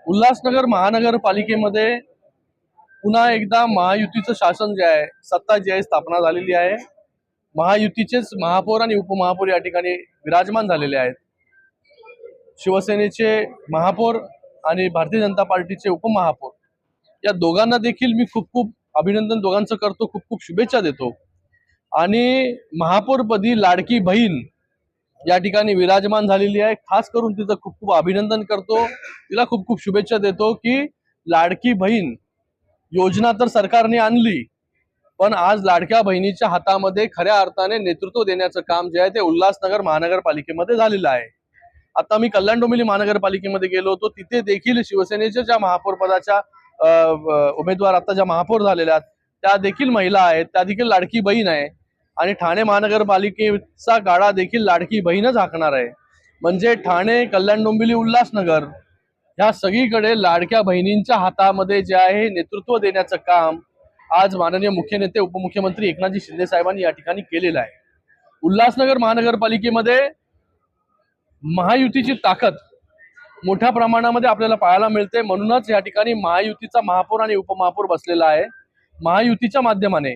उल्हासनगर महानगरपालिकेमध्ये पुन्हा एकदा महायुतीचं शासन जे आहे, सत्ता जी आहे स्थापना झालेली आहे। महायुतीचेच महापौर आणि उपमहापौर या ठिकाणी विराजमान झालेले आहेत। शिवसेनेचे महापौर आणि भारतीय जनता पार्टीचे उपमहापौर या दोघांना देखील मी खूप खूप अभिनंदन दोघांचं करतो, खूप खूप शुभेच्छा देतो। आणि महापौरपदी लाडकी बहीण या ठिकाणी विराजमान झालेली आहे। खास करून तिचं खूप खूप अभिनंदन करतो, तिला खूप खूप शुभेच्छा देतो की लाडकी बहीण योजना तर सरकारने आणली, पण आज लाडक्या बहिणीच्या हातामध्ये खऱ्या अर्थाने नेतृत्व देण्याचं काम जे आहे ते उल्हासनगर महानगरपालिकेमध्ये झालेलं आहे। आता मी कल्याण डोंबिवली महानगरपालिकेमध्ये गेलो होतो, तिथे देखील शिवसेनेच्या ज्या महापौर पदाच्या उमेदवार आता ज्या महापौर झालेल्या आहेत त्या देखील महिला आहेत, त्या देखील लाडकी बहीण आहे। आणि ठाणे महानगरपालिकेचा गाडा देखील लाडकी बहीणच हाकणार आहे। म्हणजे ठाणे, कल्याण डोंबिवली, उल्हासनगर या सगळीकडे लाडक्या बहिणींच्या हातामध्ये जे आहे नेतृत्व देण्याचं काम आज माननीय मुख्य नेते उपमुख्यमंत्री एकनाथजी शिंदे साहेबांनी या ठिकाणी केलेलं आहे। उल्हासनगर महानगरपालिकेमध्ये महायुतीची ताकद मोठ्या प्रमाणामध्ये आपल्याला पाहायला मिळते। म्हणूनच या ठिकाणी महायुतीचा महापौर आणि उपमहापौर बसलेला आहे। महायुतीच्या माध्यमाने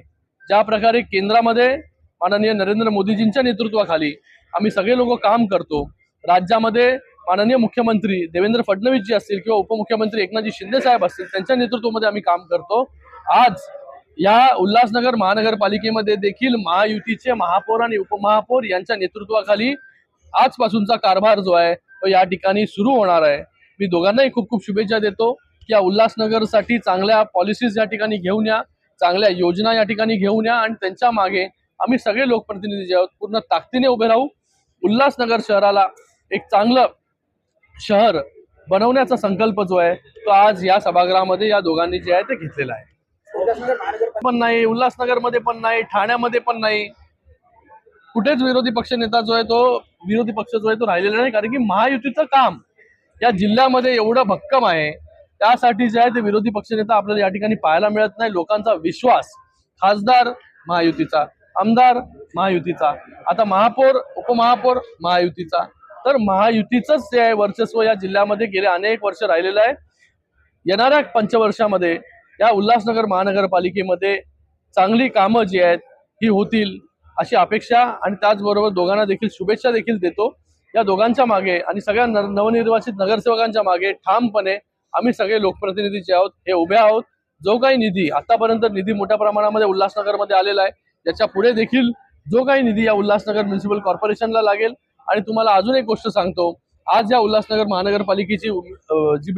ज्या प्रकारे केंद्रामध्ये माननीय नरेंद्र मोदीजींच्या नेतृत्वाखाली आम्ही सगळे लोक काम करतो, राज्यामध्ये माननीय मुख्यमंत्री देवेंद्र फडणवीस जी असतील किंवा उपमुख्यमंत्री एकनाथजी शिंदे साहेब असतील त्यांच्या नेतृत्वामध्ये आम्ही काम करतो। आज या उल्हासनगर महानगरपालिकेमध्ये देखील महायुतीचे महापौर आणि उपमहापौर यांच्या नेतृत्वाखाली आजपासूनचा कारभार जो आहे तो या ठिकाणी सुरू होणार आहे। मी दोघांनाही खूप खूप शुभेच्छा देतो की या उल्हासनगरसाठी चांगल्या पॉलिसीज या ठिकाणी घेऊन या, चांगल्या योजना या ठिकाणी घेऊन या आणि त्यांच्या मागे आम्ही सगळे लोकप्रतिनिधी जे आहोत पूर्ण ताकदीने उभे राहू। उल्हासनगर शहराला एक चांगलं शहर बनवण्याचा संकल्प जो आहे तो आज या सभागृहामध्ये या दोघांनी जे आहे ते घेतलेला आहे। पण नाही, उल्हासनगरमध्ये पण नाही, ठाण्यामध्ये पण नाही, कुठेच विरोधी पक्ष नेता जो आहे तो विरोधी पक्ष जो आहे तो राहिलेला नाही। कारण की महायुतीचं काम या जिल्ह्यामध्ये एवढं भक्कम आहे, त्यासाठी जे आहे ते विरोधी पक्ष नेता आपल्याला या ठिकाणी पाहायला मिळत नाही। लोकांचा विश्वास, खासदार महायुतीचा, आमदार महायुतीचा, आता महापौर उपमहापौर महायुतीचा, तर महायुतीचंच जे आहे वर्चस्व या जिल्ह्यामध्ये गेले अनेक वर्ष राहिलेलं आहे। येणाऱ्या पंचवर्षामध्ये या उल्हासनगर महानगरपालिकेमध्ये चांगली कामं जी आहेत ही होतील अशी अपेक्षा आणि त्याचबरोबर दोघांना देखील शुभेच्छा देखील देतो। या दोघांच्या मागे आणि सगळ्या नवनिर्वाचित नगरसेवकांच्या मागे ठामपणे आम्ही सगळे लोकप्रतिनिधी जे आहोत हे उभे आहोत। जो काही निधी आतापर्यंत निधी मोठ्या प्रमाणामध्ये उल्हासनगरमध्ये आलेला आहे, त्याच्या पुढे देखील जो काही निधी या उल्हासनगर म्युनिसिपल कॉर्पोरेशनला लागेल। आणि तुम्हाला अजून एक गोष्ट सांगतो, आज या उल्हासनगर महानगरपालिकेची जी